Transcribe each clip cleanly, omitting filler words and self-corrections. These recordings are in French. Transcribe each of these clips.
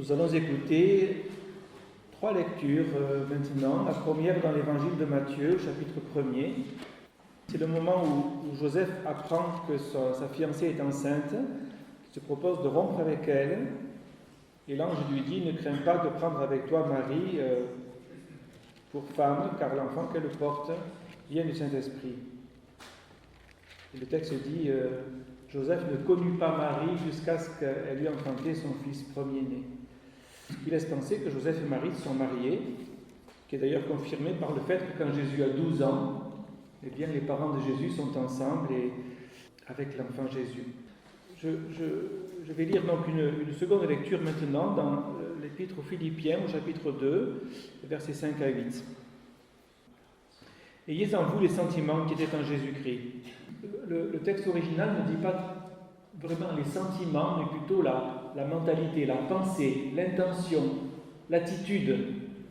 Nous allons écouter 3 lectures maintenant. La première dans l'évangile de Matthieu, chapitre 1er. C'est le moment où Joseph apprend que sa fiancée est enceinte, qu'il se propose de rompre avec elle. Et l'ange lui dit « Ne crains pas de prendre avec toi Marie pour femme, car l'enfant qu'elle porte vient du Saint-Esprit. » Et le texte dit Joseph ne connut pas Marie jusqu'à ce qu'elle lui enfanté son fils premier-né. Il laisse penser que Joseph et Marie sont mariés, qui est d'ailleurs confirmé par le fait que quand Jésus a 12 ans, eh bien, les parents de Jésus sont ensemble et avec l'enfant Jésus. Je vais lire donc une seconde lecture maintenant dans l'épître aux Philippiens au chapitre 2, versets 5 à 8. « Ayez en vous les sentiments qui étaient en Jésus-Christ. » Le texte original ne dit pas vraiment les sentiments, mais plutôt la mentalité, la pensée, l'intention, l'attitude.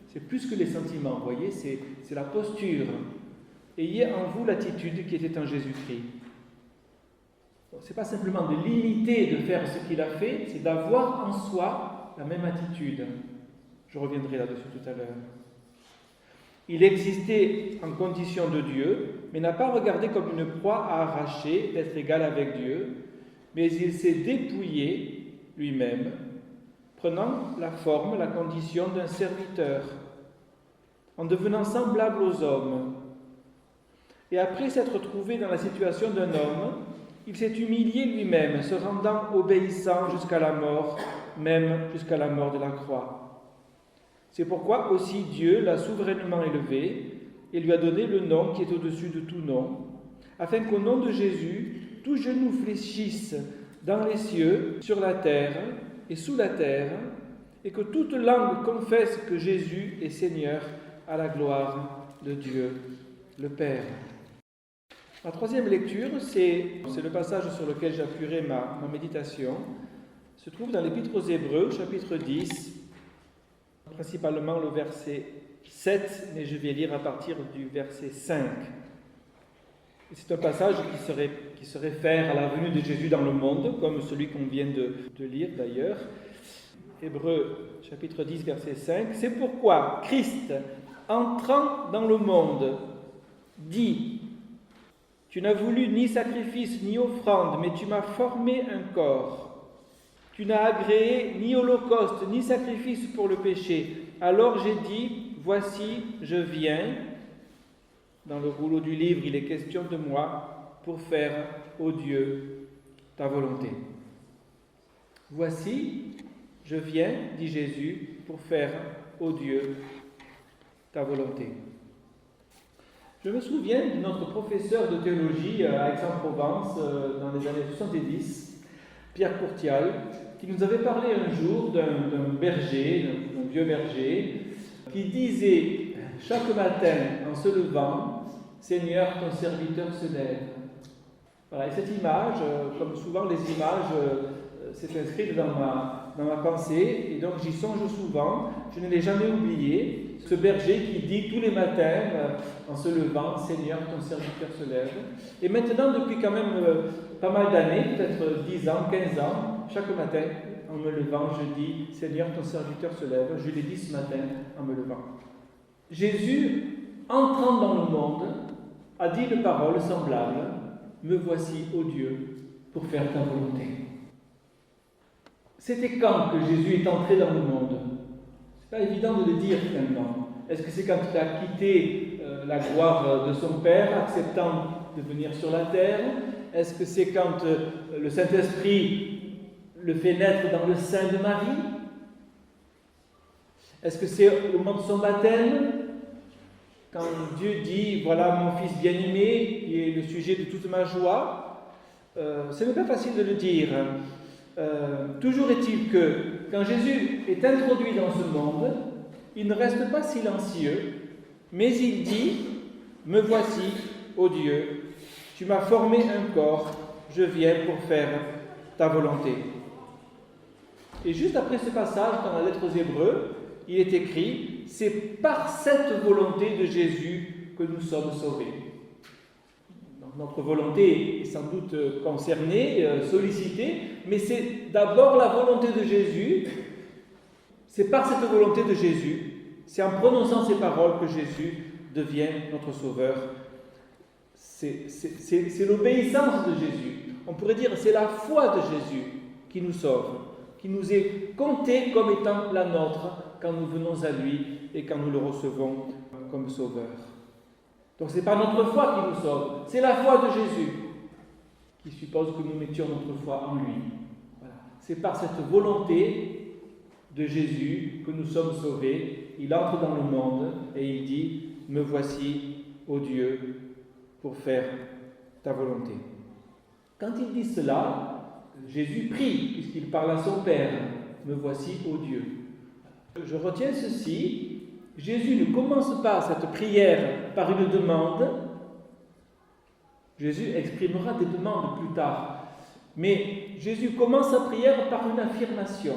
C'est plus que les sentiments, vous voyez, c'est la posture. Ayez en vous l'attitude qui était en Jésus-Christ. Ce n'est pas simplement de l'imiter, de faire ce qu'il a fait, c'est d'avoir en soi la même attitude. Je reviendrai là-dessus tout à l'heure. Il existait en condition de Dieu, mais n'a pas regardé comme une proie à arracher d'être égal avec Dieu, mais il s'est dépouillé lui-même, prenant la forme, la condition d'un serviteur, en devenant semblable aux hommes. Et après s'être trouvé dans la situation d'un homme, il s'est humilié lui-même, se rendant obéissant jusqu'à la mort, même jusqu'à la mort de la croix. C'est pourquoi aussi Dieu l'a souverainement élevé et lui a donné le nom qui est au-dessus de tout nom, afin qu'au nom de Jésus, tout genou fléchisse dans les cieux, sur la terre et sous la terre, et que toute langue confesse que Jésus est Seigneur à la gloire de Dieu, le Père. La troisième lecture, c'est le passage sur lequel j'appuierai ma méditation, se trouve dans l'Épître aux Hébreux, chapitre 10, principalement le verset 7, mais je vais lire à partir du verset 5. Et c'est un passage qui se réfère à la venue de Jésus dans le monde, comme celui qu'on vient de lire d'ailleurs. Hébreux, chapitre 10, verset 5. « C'est pourquoi Christ, entrant dans le monde, dit « Tu n'as voulu ni sacrifice ni offrande, mais tu m'as formé un corps. Tu n'as agréé ni holocauste, ni sacrifice pour le péché. Alors j'ai dit, voici, je viens. » Dans le rouleau du livre, il est question de moi pour faire, ô Dieu, ta volonté. Voici, je viens, dit Jésus, pour faire, ô Dieu, ta volonté. Je me souviens de notre professeur de théologie à Aix-en-Provence dans les années 70, Pierre Courtial, qui nous avait parlé un jour d'un berger, d'un vieux berger, qui disait chaque matin en se levant, « Seigneur, ton serviteur se lève. » Voilà, et cette image, comme souvent les images, s'est inscrite dans ma pensée, et donc j'y songe souvent, je ne l'ai jamais oublié, ce berger qui dit tous les matins, en se levant, « Seigneur, ton serviteur se lève. » Et maintenant, depuis quand même pas mal d'années, peut-être 10 ans, 15 ans, chaque matin, en me levant, je dis, « Seigneur, ton serviteur se lève. » Je l'ai dit ce matin en me levant. Jésus, entrant dans le monde, a dit une parole semblable, « Me voici, ô Dieu, pour faire ta volonté. » C'était quand que Jésus est entré dans le monde? C'est pas évident de le dire finalement. Est-ce que c'est quand il a quitté la gloire de son Père, acceptant de venir sur la terre? Est-ce que c'est quand le Saint-Esprit le fait naître dans le sein de Marie? Est-ce que c'est au moment de son baptême, quand Dieu dit « Voilà mon Fils bien-aimé, qui est le sujet de toute ma joie » Ce n'est pas facile de le dire. Toujours est-il que, quand Jésus est introduit dans ce monde, il ne reste pas silencieux, mais il dit « Me voici, ô Dieu, tu m'as formé un corps, je viens pour faire ta volonté. » Et juste après ce passage, dans la lettre aux Hébreux, il est écrit « C'est par cette volonté de Jésus que nous sommes sauvés. » Donc, notre volonté est sans doute concernée, sollicitée, mais c'est d'abord la volonté de Jésus C'est par cette volonté de Jésus, c'est en prononçant ces paroles que Jésus devient notre Sauveur. C'est l'obéissance de Jésus. On pourrait dire c'est la foi de Jésus qui nous sauve, qui nous est comptée comme étant la nôtre quand nous venons à lui et quand nous le recevons comme Sauveur. Donc ce n'est pas notre foi qui nous sauve, c'est la foi de Jésus qui suppose que nous mettions notre foi en lui. Voilà. C'est par cette volonté de Jésus que nous sommes sauvés. Il entre dans le monde et il dit « Me voici, ô Dieu, pour faire ta volonté ». Quand il dit cela, Jésus prie, puisqu'il parle à son Père « Me voici, ô Dieu ». Je retiens ceci, Jésus ne commence pas cette prière par une demande. Jésus exprimera des demandes plus tard. Mais Jésus commence sa prière par une affirmation.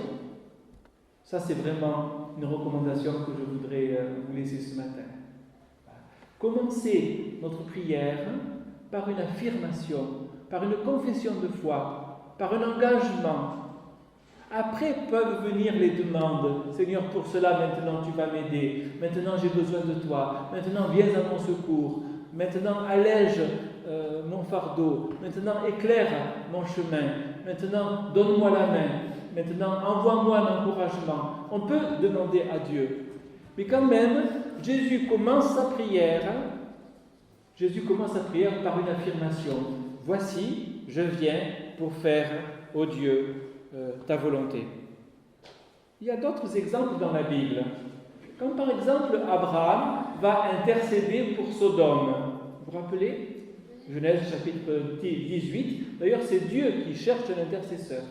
Ça, c'est vraiment une recommandation que je voudrais vous laisser ce matin. Commencez notre prière par une affirmation, par une confession de foi, par un engagement. Après peuvent venir les demandes. Seigneur, pour cela, maintenant, tu vas m'aider. Maintenant, j'ai besoin de toi. Maintenant, viens à mon secours. Maintenant, allège mon fardeau. Maintenant, éclaire mon chemin. Maintenant, donne-moi la main. Maintenant, envoie-moi un encouragement. On peut demander à Dieu. Mais quand même, Jésus commence sa prière par une affirmation. Voici, je viens pour faire, ô Dieu, ta volonté. Il y a d'autres exemples dans la Bible. Comme par exemple, Abraham va intercéder pour Sodome. Vous vous rappelez ? Genèse chapitre 18. D'ailleurs, c'est Dieu qui cherche un intercesseur.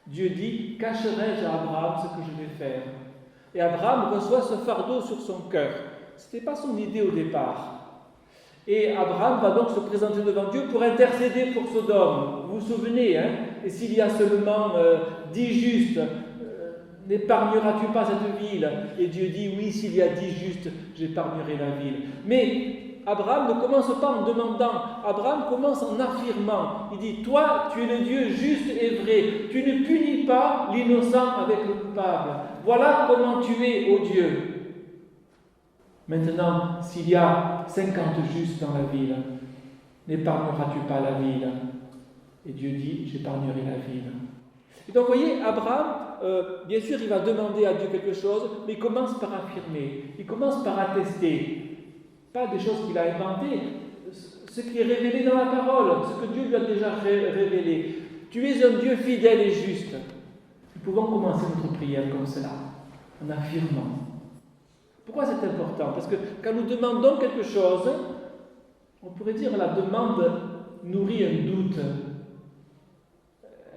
Dieu dit, cacherai-je à Abraham ce que je vais faire ? Et Abraham reçoit ce fardeau sur son cœur. Ce n'était pas son idée au départ. Et Abraham va donc se présenter devant Dieu pour intercéder pour Sodome. Vous vous souvenez, hein ? Et s'il y a seulement 10 justes, n'épargneras-tu pas cette ville ? Et Dieu dit, oui, s'il y a 10 justes, j'épargnerai la ville. Mais Abraham ne commence pas en demandant, Abraham commence en affirmant. Il dit, toi, tu es le Dieu juste et vrai. Tu ne punis pas l'innocent avec le coupable. Voilà comment tu es, ô Dieu. Maintenant, s'il y a 50 justes dans la ville, n'épargneras-tu pas la ville ? Et Dieu dit, j'épargnerai la ville. Et donc, vous voyez, Abraham, bien sûr, il va demander à Dieu quelque chose, mais il commence par affirmer, il commence par attester. Pas des choses qu'il a inventées, ce qui est révélé dans la parole, ce que Dieu lui a déjà révélé. Tu es un Dieu fidèle et juste. Nous pouvons commencer notre prière comme cela, en affirmant. Pourquoi c'est important ? Parce que quand nous demandons quelque chose, on pourrait dire la demande nourrit un doute.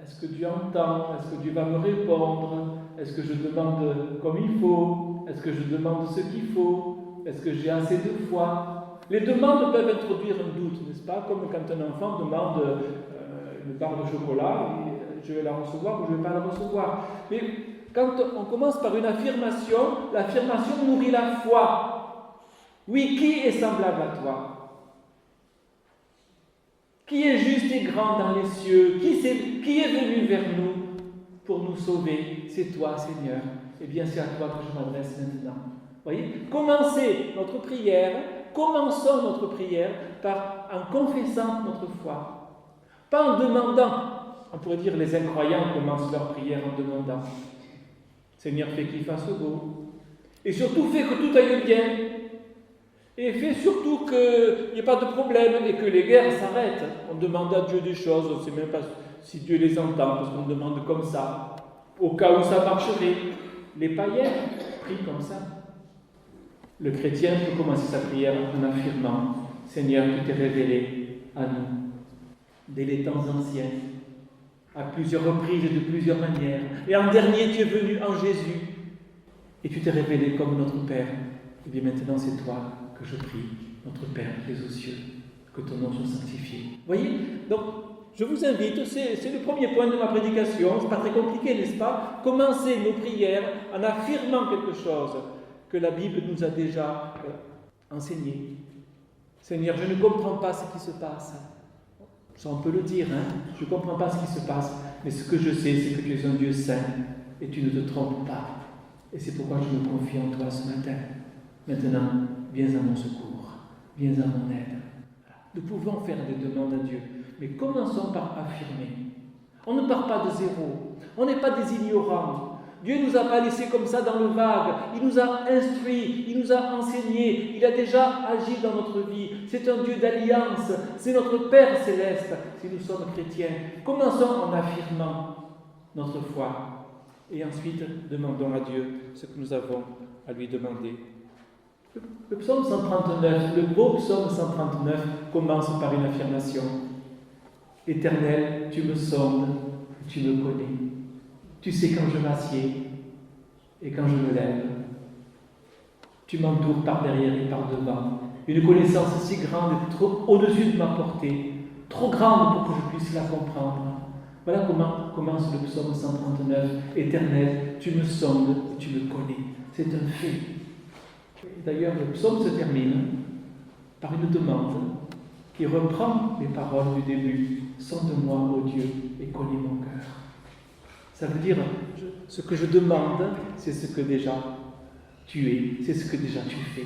Est-ce que Dieu entend ? Est-ce que Dieu va me répondre ? Est-ce que je demande comme il faut ? Est-ce que je demande ce qu'il faut ? Est-ce que j'ai assez de foi ? Les demandes peuvent introduire un doute, n'est-ce pas ? Comme quand un enfant demande une barre de chocolat, je vais la recevoir ou je ne vais pas la recevoir. Mais quand on commence par une affirmation, l'affirmation nourrit la foi. Oui, qui est semblable à toi ? Qui est juste et grand dans les cieux ? Qui est venu vers nous pour nous sauver ? C'est toi, Seigneur. Eh bien, c'est à toi que je m'adresse maintenant. Voyez ? Commençons notre prière en confessant notre foi. Pas en demandant. On pourrait dire les incroyants commencent leur prière en demandant. Seigneur, fais qu'il fasse beau. Et surtout, fais que tout aille bien. Et fais surtout qu'il n'y ait pas de problème et que les guerres s'arrêtent. On demande à Dieu des choses, on ne sait même pas si Dieu les entend, parce qu'on demande comme ça. Au cas où ça marcherait. Les païens prient comme ça. Le chrétien peut commencer sa prière en affirmant « Seigneur, tu t'es révélé à nous, dès les temps anciens, à plusieurs reprises et de plusieurs manières. Et en dernier, tu es venu en Jésus, et tu t'es révélé comme notre Père. Et bien maintenant, c'est toi que je prie, notre Père qui es aux cieux, que ton nom soit sanctifié. » Vous voyez ? Donc, je vous invite, c'est le premier point de ma prédication, c'est pas très compliqué, n'est-ce pas ? Commencez nos prières en affirmant quelque chose que la Bible nous a déjà enseigné. Seigneur, je ne comprends pas ce qui se passe. Ça, on peut le dire, hein ? Je ne comprends pas ce qui se passe, mais ce que je sais, c'est que tu es un Dieu saint et tu ne te trompes pas. Et c'est pourquoi je me confie en toi ce matin. Maintenant, viens à mon secours, viens à mon aide. Nous pouvons faire des demandes à Dieu, mais commençons par affirmer. On ne part pas de zéro, on n'est pas des ignorants. Dieu ne nous a pas laissés comme ça dans le vague, il nous a instruits, il nous a enseignés, il a déjà agi dans notre vie. C'est un Dieu d'alliance, c'est notre Père céleste si nous sommes chrétiens. Commençons en affirmant notre foi et ensuite demandons à Dieu ce que nous avons à lui demander. Le psaume 139, le beau psaume 139 commence par une affirmation. Éternel, tu me sondes, tu me connais. Tu sais quand je m'assieds et quand je me lève. Tu m'entoures par derrière et par devant. Une connaissance si grande et trop au-dessus de ma portée, trop grande pour que je puisse la comprendre. Voilà comment commence le psaume 139. Éternel, tu me sondes, tu me connais. C'est un fait. Et d'ailleurs, le psaume se termine par une demande qui reprend les paroles du début. Sonde-moi, ô Dieu, et connais mon cœur. Ça veut dire, ce que je demande, c'est ce que déjà tu es, c'est ce que déjà tu fais.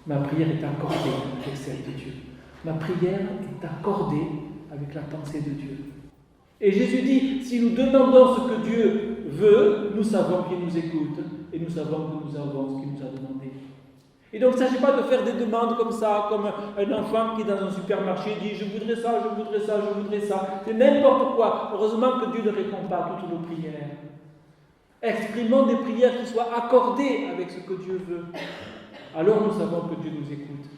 Ma prière est accordée avec celle de Dieu. Ma prière est accordée avec la pensée de Dieu. Et Jésus dit, si nous demandons ce que Dieu veut, nous savons qu'il nous écoute et nous savons que nous avons ce qu'il nous a demandé. Et donc, il ne s'agit pas de faire des demandes comme ça, comme un enfant qui, dans un supermarché, dit « je voudrais ça, je voudrais ça, je voudrais ça ». C'est n'importe quoi. Heureusement que Dieu ne répond pas à toutes nos prières. Exprimons des prières qui soient accordées avec ce que Dieu veut. Alors, nous savons que Dieu nous écoute.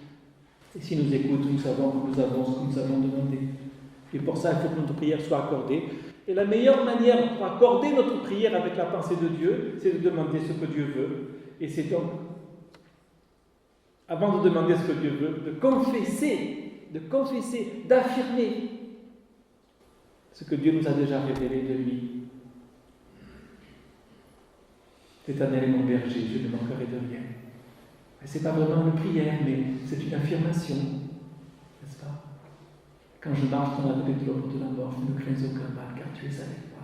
Et s'il nous écoute, nous savons que nous avons ce que nous avons demandé. Et pour ça, il faut que notre prière soit accordée. Et la meilleure manière pour accorder notre prière avec la pensée de Dieu, c'est de demander ce que Dieu veut. Et c'est donc, avant de demander ce que Dieu veut, de confesser, d'affirmer ce que Dieu nous a déjà révélé de lui. L'Éternel est mon berger, je ne manquerai de rien. Ce n'est pas vraiment une prière, mais c'est une affirmation, n'est-ce pas? Quand je marche dans la vallée de l'ombre de la mort, je ne crains aucun mal, car tu es avec moi.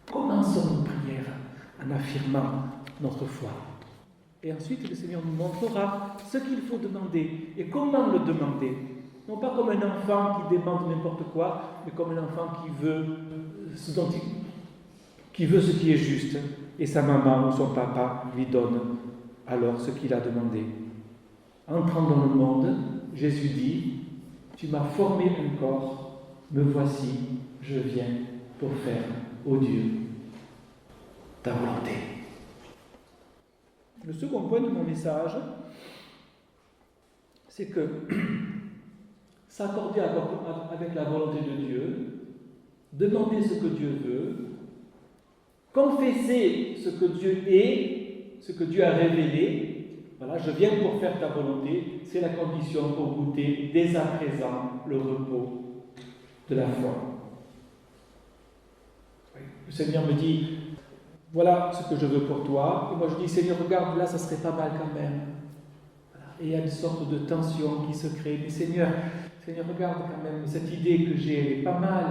Commençons nos prières en affirmant notre foi. Et ensuite, le Seigneur nous montrera ce qu'il faut demander et comment le demander. Non pas comme un enfant qui demande n'importe quoi, mais comme un enfant qui veut ce qui est juste. Et sa maman ou son papa lui donne alors ce qu'il a demandé. Entrant dans le monde, Jésus dit, « Tu m'as formé un corps, me voici, je viens pour faire, ô Dieu, ta volonté. » Le second point de mon message, c'est que s'accorder avec la volonté de Dieu, demander ce que Dieu veut, confesser ce que Dieu est, ce que Dieu a révélé, voilà, je viens pour faire ta volonté, c'est la condition pour goûter dès à présent le repos de la foi. Le Seigneur me dit, voilà ce que je veux pour toi. Et moi je dis, Seigneur, regarde, là, ça serait pas mal quand même. Voilà. Et il y a une sorte de tension qui se crée. Mais Seigneur, regarde quand même, cette idée que j'ai, elle est pas mal.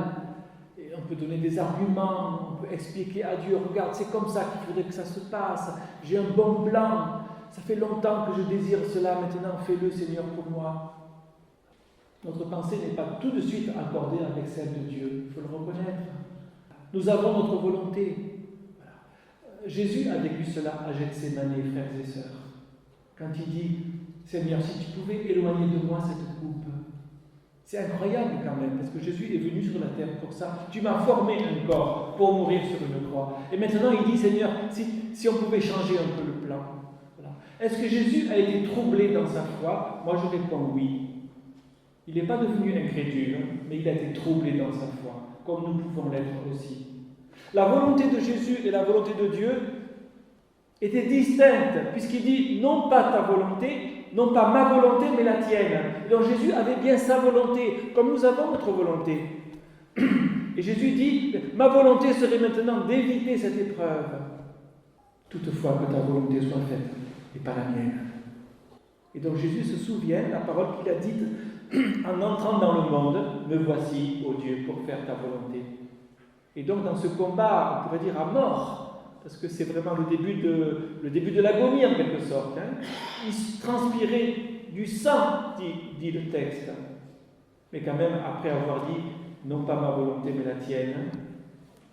Et on peut donner des arguments, on peut expliquer à Dieu, regarde, c'est comme ça qu'il faudrait que ça se passe. J'ai un bon plan. Ça fait longtemps que je désire cela. Maintenant, fais-le, Seigneur, pour moi. Notre pensée n'est pas tout de suite accordée avec celle de Dieu. Il faut le reconnaître. Nous avons notre volonté. Jésus a vécu cela à Gethsémane, frères et sœurs. Quand il dit, Seigneur, si tu pouvais éloigner de moi cette coupe. C'est incroyable quand même, parce que Jésus est venu sur la terre pour ça. Tu m'as formé un corps pour mourir sur une croix. Et maintenant il dit, Seigneur, si on pouvait changer un peu le plan. Voilà. Est-ce que Jésus a été troublé dans sa foi? Moi je réponds oui. Il n'est pas devenu incrédule, mais il a été troublé dans sa foi, comme nous pouvons l'être aussi. La volonté de Jésus et la volonté de Dieu étaient distinctes, puisqu'il dit non pas ta volonté, non pas ma volonté, mais la tienne. Donc Jésus avait bien sa volonté, comme nous avons notre volonté. Et Jésus dit, ma volonté serait maintenant d'éviter cette épreuve. Toutefois, que ta volonté soit faite, et pas la mienne. Et donc Jésus se souvient, la parole qu'il a dite, en entrant dans le monde, me voici, ô Dieu, pour faire ta volonté. Et donc dans ce combat, on pourrait dire à mort, parce que c'est vraiment le début de l'agonie en quelque sorte. Il transpirait du sang, dit le texte. Mais quand même, après avoir dit, non pas ma volonté mais la tienne,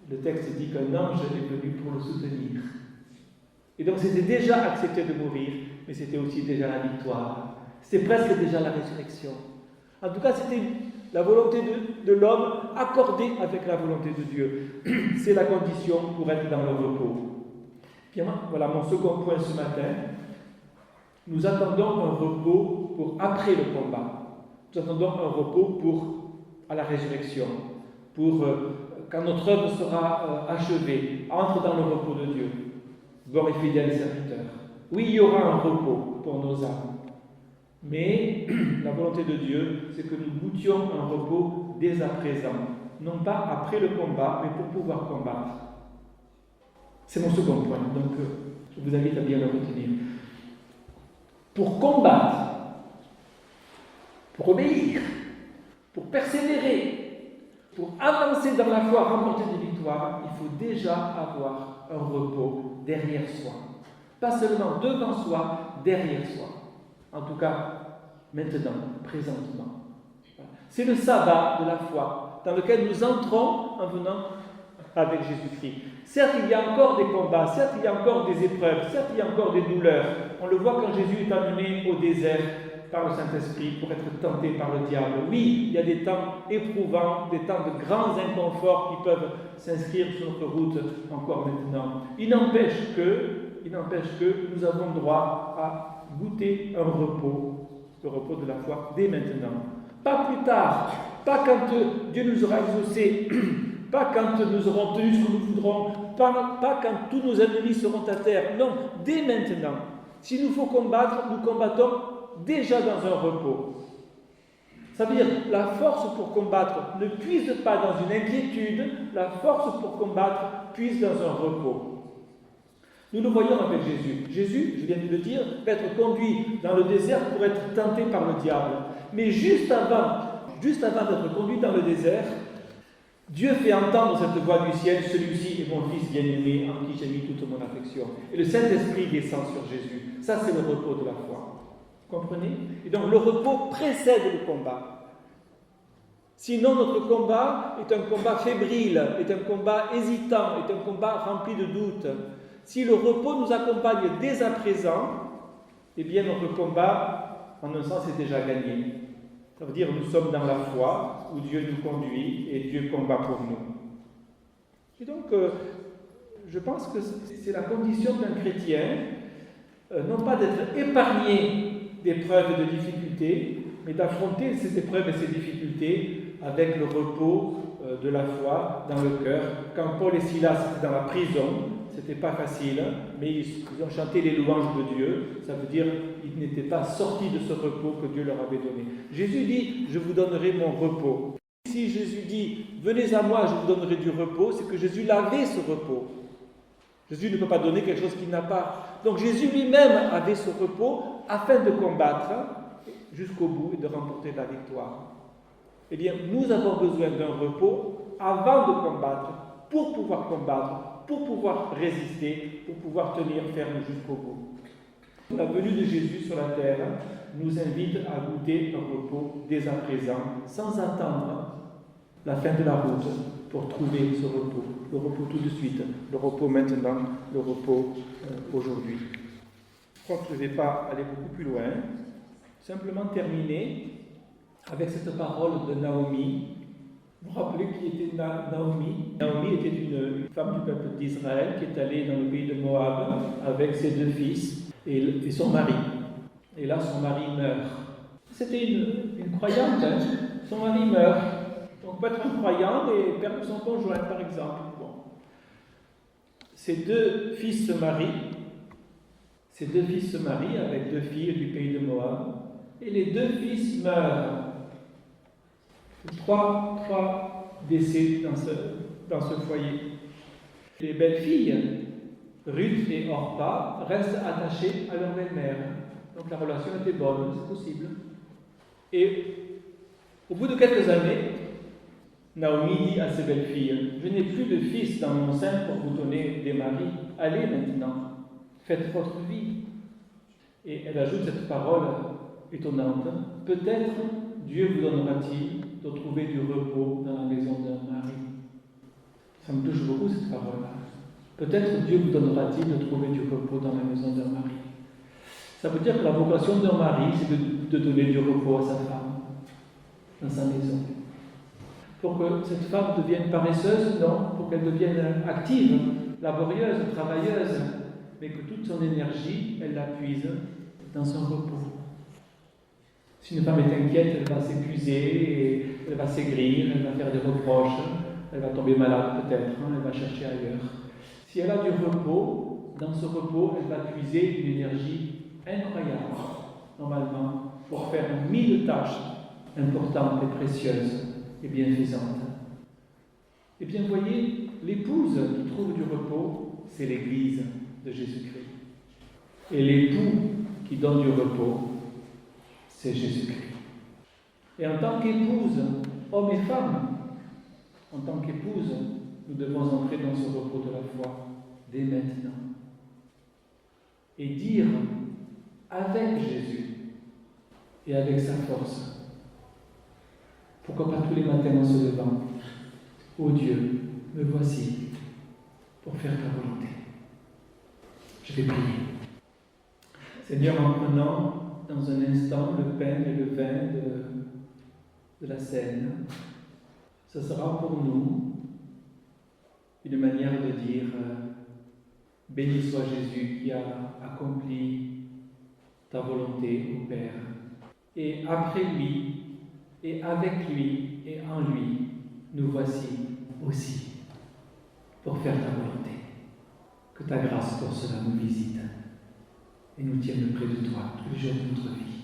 le texte dit qu'un ange est venu pour le soutenir. Et donc c'était déjà accepté de mourir, mais c'était aussi déjà la victoire. C'était presque déjà la résurrection. En tout cas, c'était la volonté de l'homme accordée avec la volonté de Dieu. C'est la condition pour être dans le repos. Bien, voilà mon second point ce matin. Nous attendons un repos pour après le combat. Nous attendons un repos à la résurrection, pour quand notre œuvre sera achevée, entre dans le repos de Dieu. Bon et fidèle serviteur. Oui, il y aura un repos pour nos âmes. Mais la volonté de Dieu, c'est que nous goûtions un repos dès à présent. Non pas après le combat, mais pour pouvoir combattre. C'est mon second point, donc je vous invite à bien le retenir. Pour combattre, pour obéir, pour persévérer, pour avancer dans la foi, remporter des victoires, il faut déjà avoir un repos derrière soi. Pas seulement devant soi, derrière soi. En tout cas, maintenant, présentement. C'est le sabbat de la foi, dans lequel nous entrons en venant avec Jésus-Christ. Certes, il y a encore des combats, certes, il y a encore des épreuves, certes, il y a encore des douleurs. On le voit quand Jésus est amené au désert par le Saint-Esprit pour être tenté par le diable. Oui, il y a des temps éprouvants, des temps de grands inconforts qui peuvent s'inscrire sur notre route encore maintenant. Il n'empêche que nous avons droit à goûter un repos, le repos de la foi, dès maintenant. Pas plus tard, pas quand Dieu nous aura exaucés, pas quand nous aurons obtenu ce que nous voudrons, pas quand tous nos ennemis seront à terre. Non, dès maintenant. S'il nous faut combattre, nous combattons déjà dans un repos. Ça veut dire, la force pour combattre ne puise pas dans une inquiétude, la force pour combattre puise dans un repos. Nous le voyons avec Jésus. Jésus, je viens de le dire, va être conduit dans le désert pour être tenté par le diable. Mais juste avant d'être conduit dans le désert, Dieu fait entendre cette voix du ciel, celui-ci est mon fils bien-aimé, en qui j'ai mis toute mon affection. Et le Saint-Esprit descend sur Jésus. Ça, c'est le repos de la foi. Vous comprenez? Et donc, le repos précède le combat. Sinon, notre combat est un combat fébrile, est un combat hésitant, est un combat rempli de doutes. Si le repos nous accompagne dès à présent, eh bien, notre combat, en un sens, est déjà gagné. Ça veut dire que nous sommes dans la foi, où Dieu nous conduit et Dieu combat pour nous. Et donc, je pense que c'est la condition d'un chrétien, non pas d'être épargné d'épreuves et de difficultés, mais d'affronter ces épreuves et ces difficultés avec le repos de la foi dans le cœur. Quand Paul et Silas étaient dans la prison, c'était pas facile, mais ils ont chanté les louanges de Dieu. Ça veut dire qu'ils n'étaient pas sortis de ce repos que Dieu leur avait donné. Jésus dit, je vous donnerai mon repos. Si Jésus dit, venez à moi, je vous donnerai du repos, c'est que Jésus l'avait ce repos. Jésus ne peut pas donner quelque chose qu'il n'a pas. Donc Jésus lui-même avait ce repos afin de combattre jusqu'au bout et de remporter la victoire. Eh bien, nous avons besoin d'un repos avant de combattre, pour pouvoir combattre, pour pouvoir résister, pour pouvoir tenir ferme jusqu'au bout. La venue de Jésus sur la terre nous invite à goûter un repos dès à présent, sans attendre la fin de la route pour trouver ce repos. Le repos tout de suite, le repos maintenant, le repos aujourd'hui. Je crois que je ne vais pas aller beaucoup plus loin. Simplement terminer avec cette parole de Naomi. Vous vous rappelez qui était Naomi? Naomi était une femme du peuple d'Israël qui est allée dans le pays de Moab avec ses 2 fils et son mari. Et là, son mari meurt. C'était une croyante, hein? Son mari meurt. On peut être un croyant et perdre son conjoint, par exemple. Bon. Ses 2 fils se marient. Ses 2 fils se marient avec 2 filles du pays de Moab. Et les 2 fils meurent. 3 décès dans ce foyer. Les belles filles, Ruth et Orpa, restent attachées à leur belle-mère. Donc la relation était bonne, c'est possible. Et au bout de quelques années, Naomi dit à ses belles filles, je n'ai plus de fils dans mon sein pour vous donner des maris. allez maintenant, faites votre vie. Et elle ajoute cette parole étonnante, peut-être Dieu vous donnera-t-il de trouver du repos dans la maison d'un mari. Ça me touche beaucoup cette parole-là. Peut-être Dieu vous donnera-t-il de trouver du repos dans la maison d'un mari. Ça veut dire que la vocation d'un mari, c'est de donner du repos à sa femme, dans sa maison. Pour que cette femme devienne paresseuse, non, pour qu'elle devienne active, laborieuse, travailleuse, mais que toute son énergie, elle la puise dans son repos. Si une femme est inquiète, elle va s'épuiser, elle va s'aigrir, elle va faire des reproches, elle va tomber malade peut-être, elle va chercher ailleurs. Si elle a du repos, dans ce repos, elle va puiser une énergie incroyable, normalement, pour faire 1000 tâches importantes et précieuses et bienfaisantes. Eh bien, vous voyez, l'épouse qui trouve du repos, c'est l'Église de Jésus-Christ. Et l'époux qui donne du repos, c'est Jésus-Christ. Et en tant qu'épouse, hommes et femmes, en tant qu'épouse, nous devons entrer dans ce repos de la foi dès maintenant. Et dire avec Jésus et avec sa force, pourquoi pas tous les matins en se levant, ô Dieu, me voici pour faire ta volonté. Je vais prier. Seigneur, en prenant dans un instant le pain et le vin de la scène, ce sera pour nous une manière de dire béni soit Jésus qui a accompli ta volonté au Père. Et après lui, et avec lui, et en lui, nous voici aussi pour faire ta volonté. Que ta grâce pour cela nous visite et nous tienne près de toi tous les jours de notre vie.